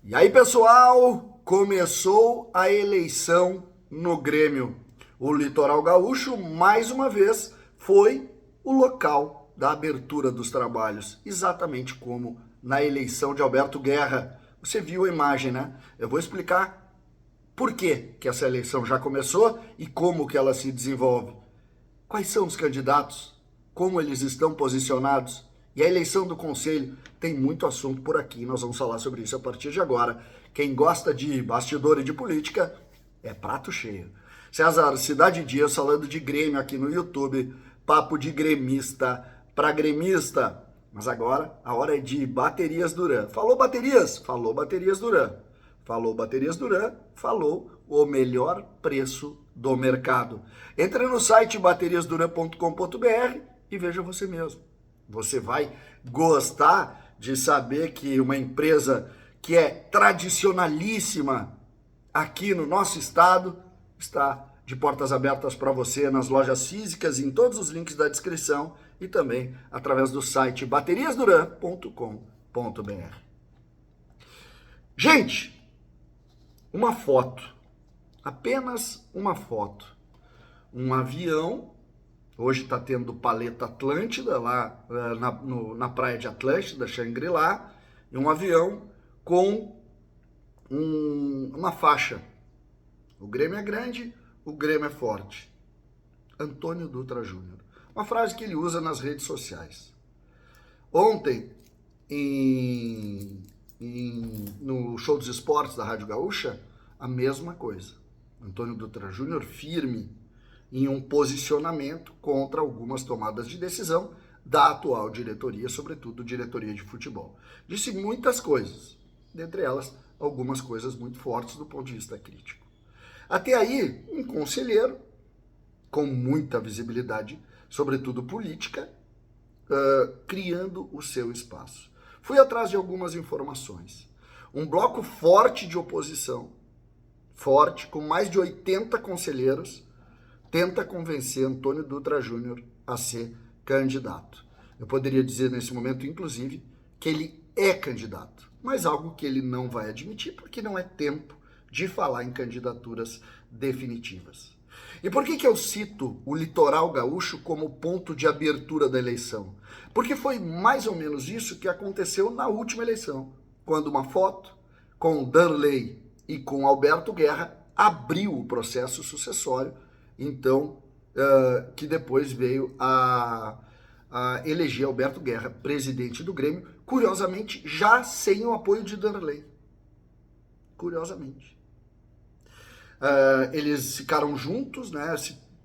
E aí, pessoal, começou a eleição no Grêmio. O Litoral Gaúcho, mais uma vez, foi o local da abertura dos trabalhos, exatamente como na eleição de Alberto Guerra. Você viu a imagem, né? Eu vou explicar por que essa eleição já começou e como que ela se desenvolve. Quais são os candidatos? Como eles estão posicionados? E a eleição do conselho tem muito assunto por aqui. Nós vamos falar sobre isso a partir de agora. Quem gosta de bastidor e de política é prato cheio. César, Cidade Dias falando de Grêmio aqui no YouTube. Papo de gremista para gremista. Mas agora a hora é de Baterias Duran. Falou baterias? Falou Baterias Duran. Falou Baterias Duran, falou o melhor preço do mercado. Entre no site bateriasduran.com.br e veja você mesmo. Você vai gostar de saber que uma empresa que é tradicionalíssima aqui no nosso estado está de portas abertas para você nas lojas físicas, em todos os links da descrição e também através do site bateriasduran.com.br. Gente, uma foto, apenas uma foto. Um avião, hoje está tendo Paleta Atlântida, lá na praia de Atlântida, Xangri-Lá, e um avião com uma faixa. O Grêmio é grande, o Grêmio é forte. Antônio Dutra Júnior. Uma frase que ele usa nas redes sociais. Ontem, no Show dos Esportes da Rádio Gaúcha, a mesma coisa. Antônio Dutra Júnior firme em um posicionamento contra algumas tomadas de decisão da atual diretoria, sobretudo diretoria de futebol. Disse muitas coisas, dentre elas algumas coisas muito fortes do ponto de vista crítico. Até aí, um conselheiro com muita visibilidade, sobretudo política, criando o seu espaço. Fui atrás de algumas informações. Um bloco forte de oposição, forte, com mais de 80 conselheiros, tenta convencer Antônio Dutra Júnior a ser candidato. Eu poderia dizer nesse momento, inclusive, que ele é candidato, mas algo que ele não vai admitir, porque não é tempo de falar em candidaturas definitivas. E por que eu cito o Litoral Gaúcho como ponto de abertura da eleição? Porque foi mais ou menos isso que aconteceu na última eleição, quando uma foto com Darley e com Alberto Guerra abriu o processo sucessório, então, que depois veio a eleger Alberto Guerra presidente do Grêmio, curiosamente já sem o apoio de Darley. Curiosamente. Eles ficaram juntos, né?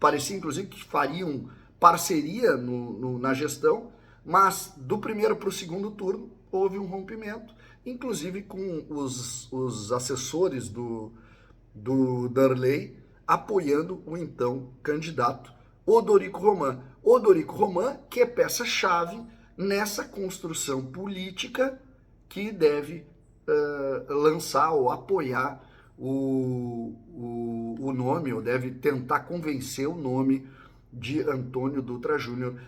Parecia inclusive que fariam parceria na gestão, mas do primeiro para o segundo turno houve um rompimento, inclusive com os assessores do Darley apoiando o então candidato Odorico Roman. Odorico Roman, que é peça-chave nessa construção política que deve lançar ou apoiar o nome, ou deve tentar convencer o nome de Antônio Dutra Júnior.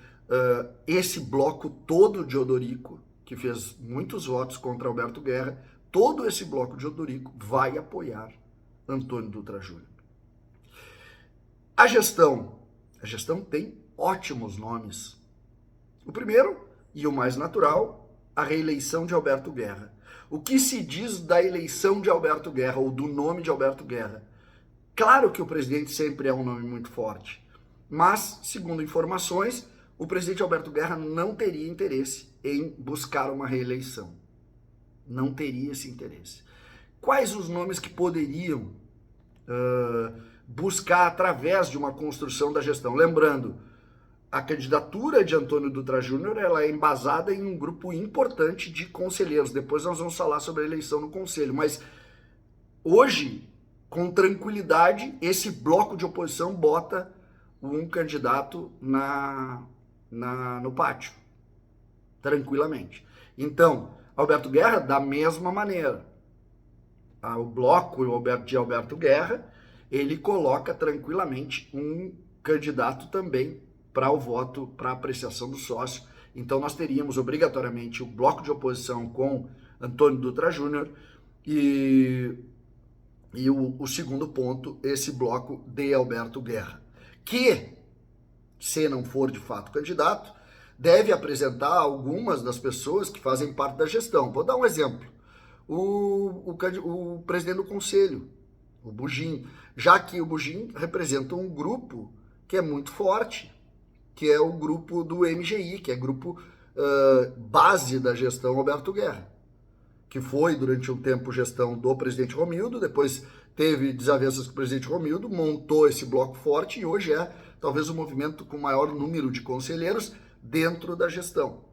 Esse bloco todo de Odorico, que fez muitos votos contra Alberto Guerra, todo esse bloco de Odorico vai apoiar Antônio Dutra Júnior. A gestão tem ótimos nomes. O primeiro, e o mais natural, a reeleição de Alberto Guerra. O que se diz da eleição de Alberto Guerra, ou do nome de Alberto Guerra? Claro que o presidente sempre é um nome muito forte, mas, segundo informações, o presidente Alberto Guerra não teria interesse em buscar uma reeleição. Não teria esse interesse. Quais os nomes que poderiam buscar através de uma construção da gestão? Lembrando, a candidatura de Antônio Dutra Júnior ela é embasada em um grupo importante de conselheiros. Depois nós vamos falar sobre a eleição no conselho. Mas hoje, com tranquilidade, esse bloco de oposição bota um candidato no pátio. Tranquilamente. Então, Alberto Guerra, da mesma maneira. O bloco de Alberto Guerra, ele coloca tranquilamente um candidato também para o voto, para a apreciação do sócio. Então nós teríamos obrigatoriamente o bloco de oposição com Antônio Dutra Júnior E o segundo ponto, esse bloco de Alberto Guerra, que, se não for de fato candidato, deve apresentar algumas das pessoas que fazem parte da gestão. Vou dar um exemplo. O presidente do conselho, o Bugim, já que o Bugim representa um grupo que é muito forte, que é o grupo do MGI, que é grupo base da gestão Alberto Guerra, que foi durante um tempo gestão do presidente Romildo, depois teve desavenças com o presidente Romildo, montou esse bloco forte e hoje é talvez o movimento com maior número de conselheiros dentro da gestão.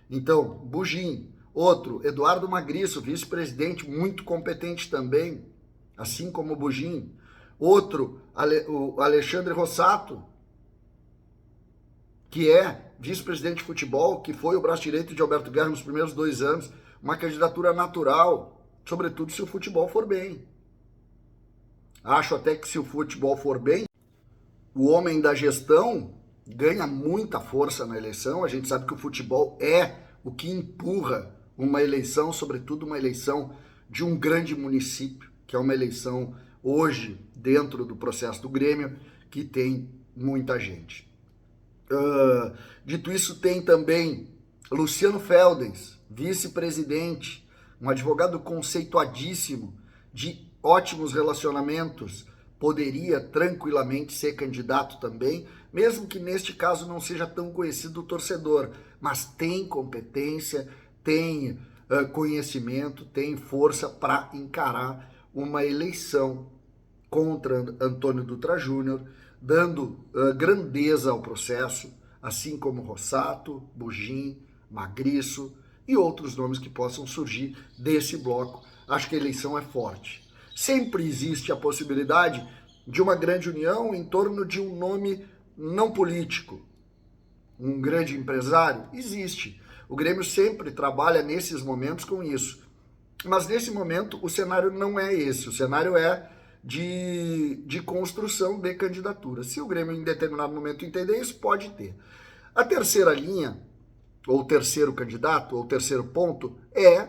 Então, Bugim. Outro, Eduardo Magriço, vice-presidente, muito competente também, assim como o Bugim. Outro, o Alexandre Rossato, que é vice-presidente de futebol, que foi o braço direito de Alberto Guerra nos primeiros 2 anos, uma candidatura natural, sobretudo se o futebol for bem. Acho até que se o futebol for bem, o homem da gestão ganha muita força na eleição. A gente sabe que o futebol é o que empurra uma eleição, sobretudo uma eleição de um grande município, que é uma eleição hoje dentro do processo do Grêmio, que tem muita gente. Dito isso, tem também Luciano Feldens, vice-presidente, um advogado conceituadíssimo, de ótimos relacionamentos, poderia tranquilamente ser candidato também, mesmo que neste caso não seja tão conhecido o torcedor, mas tem competência, tem conhecimento, tem força para encarar uma eleição contra Antônio Dutra Júnior, dando grandeza ao processo, assim como Rossato, Bugim, Magriço e outros nomes que possam surgir desse bloco. Acho que a eleição é forte. Sempre existe a possibilidade de uma grande união em torno de um nome não político. Um grande empresário? Existe. O Grêmio sempre trabalha nesses momentos com isso. Mas nesse momento o cenário não é esse. O cenário é de construção de candidatura. Se o Grêmio em determinado momento entender isso, pode ter. A terceira linha, ou terceiro candidato, ou terceiro ponto, é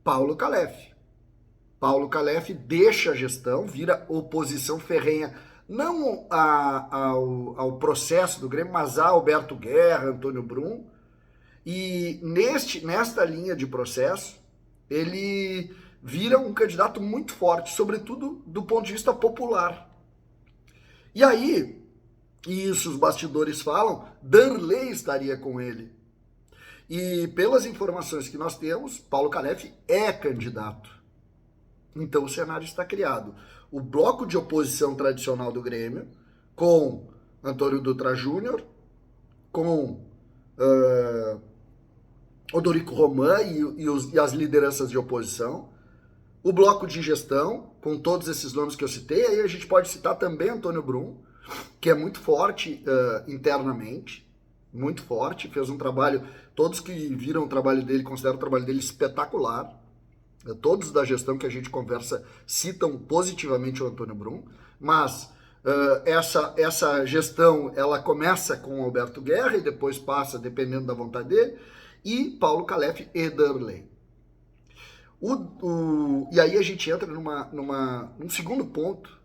Paulo Calef. Paulo Calef deixa a gestão, vira oposição ferrenha, não ao processo do Grêmio, mas a Alberto Guerra, Antônio Brum. E nesta linha de processo, ele vira um candidato muito forte, sobretudo do ponto de vista popular. E aí, isso os bastidores falam, Darley estaria com ele. E pelas informações que nós temos, Paulo Calef é candidato. Então o cenário está criado. O bloco de oposição tradicional do Grêmio, com Antônio Dutra Júnior, com Odorico Roman e as lideranças de oposição, o bloco de gestão, com todos esses nomes que eu citei, aí a gente pode citar também Antônio Brum, que é muito forte internamente, muito forte, fez um trabalho, todos que viram o trabalho dele consideram o trabalho dele espetacular, todos da gestão que a gente conversa citam positivamente o Antônio Brum, mas essa gestão, ela começa com o Alberto Guerra e depois passa, dependendo da vontade dele, e Paulo Calef e Darley. E aí a gente entra num segundo ponto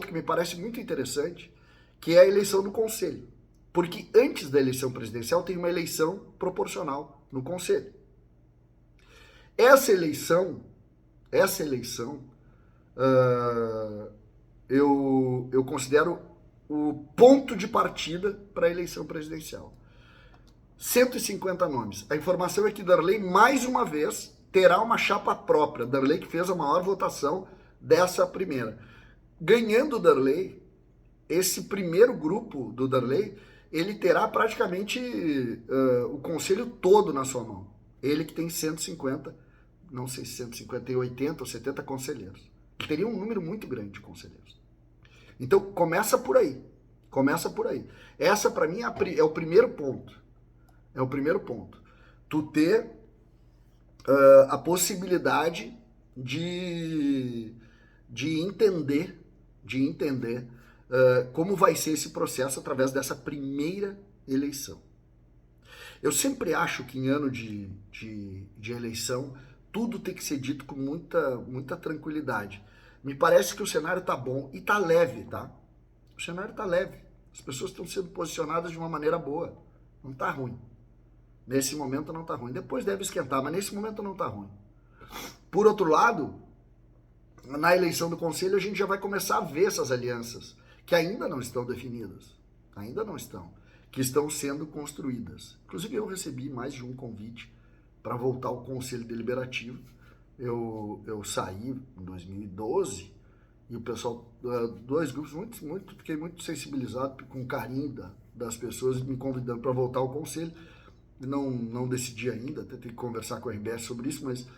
que me parece muito interessante, que é a eleição do Conselho. Porque antes da eleição presidencial tem uma eleição proporcional no Conselho. Essa eleição, eu considero o ponto de partida para a eleição presidencial. 150 nomes. A informação é que Darley, mais uma vez, terá uma chapa própria. Darley que fez a maior votação dessa primeira. Ganhando o Darley, esse primeiro grupo do Darley, ele terá praticamente o conselho todo na sua mão. Ele que tem 150, não sei se 150, tem 80 ou 70 conselheiros. Ele teria um número muito grande de conselheiros. Então, começa por aí. Essa, para mim, é o primeiro ponto. Tu ter a possibilidade de entender como vai ser esse processo através dessa primeira eleição. Eu sempre acho que em ano de eleição tudo tem que ser dito com muita tranquilidade. Me parece que o cenário tá bom e tá leve, tá? O cenário tá leve. As pessoas estão sendo posicionadas de uma maneira boa. Não tá ruim. Nesse momento não tá ruim. Depois deve esquentar, mas nesse momento não tá ruim. Por outro lado, na eleição do conselho a gente já vai começar a ver essas alianças que ainda não estão definidas. Ainda não estão. Que estão sendo construídas. Inclusive eu recebi mais de um convite para voltar ao Conselho Deliberativo. Eu saí em 2012 e o pessoal, dois grupos, fiquei muito sensibilizado com o carinho das pessoas me convidando para voltar ao Conselho. Não decidi ainda, até tenho que conversar com a RBS sobre isso, mas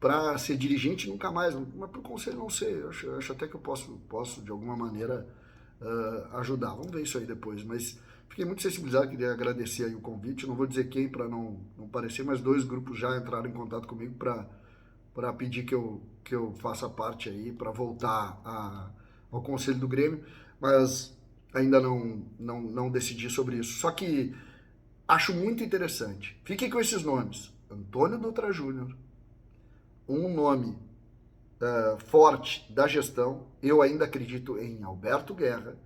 para ser dirigente nunca mais, mas para o Conselho não sei, eu acho até que eu posso de alguma maneira ajudar. Vamos ver isso aí depois, mas fiquei muito sensibilizado, queria agradecer aí o convite, não vou dizer quem para não parecer, mas 2 grupos já entraram em contato comigo para pedir que eu faça parte aí, para voltar ao Conselho do Grêmio, mas ainda não decidi sobre isso. Só que acho muito interessante. Fiquem com esses nomes. Antônio Dutra Júnior, um nome forte da gestão. Eu ainda acredito em Alberto Guerra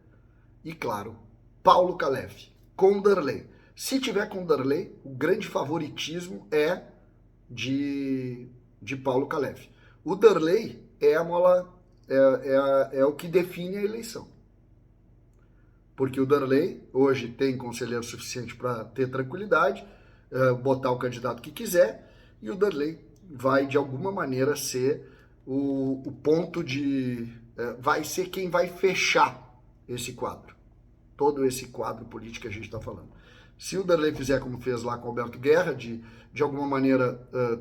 e, claro, Paulo Calef, com Darley. Se tiver com Darley, o grande favoritismo é de Paulo Calef. O Darley é a mola, é o que define a eleição. Porque o Darley hoje tem conselheiro suficiente para ter tranquilidade, botar o candidato que quiser, e o Darley vai, de alguma maneira, ser o ponto de... vai ser quem vai fechar esse quadro. Todo esse quadro político que a gente está falando. Se o Darley fizer como fez lá com o Alberto Guerra, de alguma maneira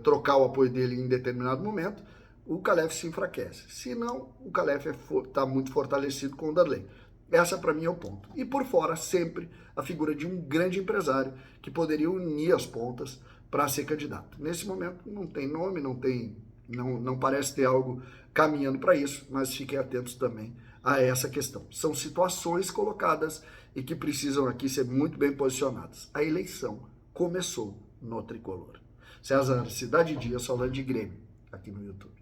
trocar o apoio dele em determinado momento, o Calef se enfraquece. Se não, o Calef está muito fortalecido com o Darley. Essa, para mim, é o ponto. E por fora, sempre a figura de um grande empresário que poderia unir as pontas para ser candidato. Nesse momento, não tem nome, não parece ter algo caminhando para isso, mas fiquem atentos também a essa questão. São situações colocadas e que precisam aqui ser muito bem posicionadas. A eleição começou no Tricolor. César Cidade Dias falando de Grêmio, aqui no YouTube.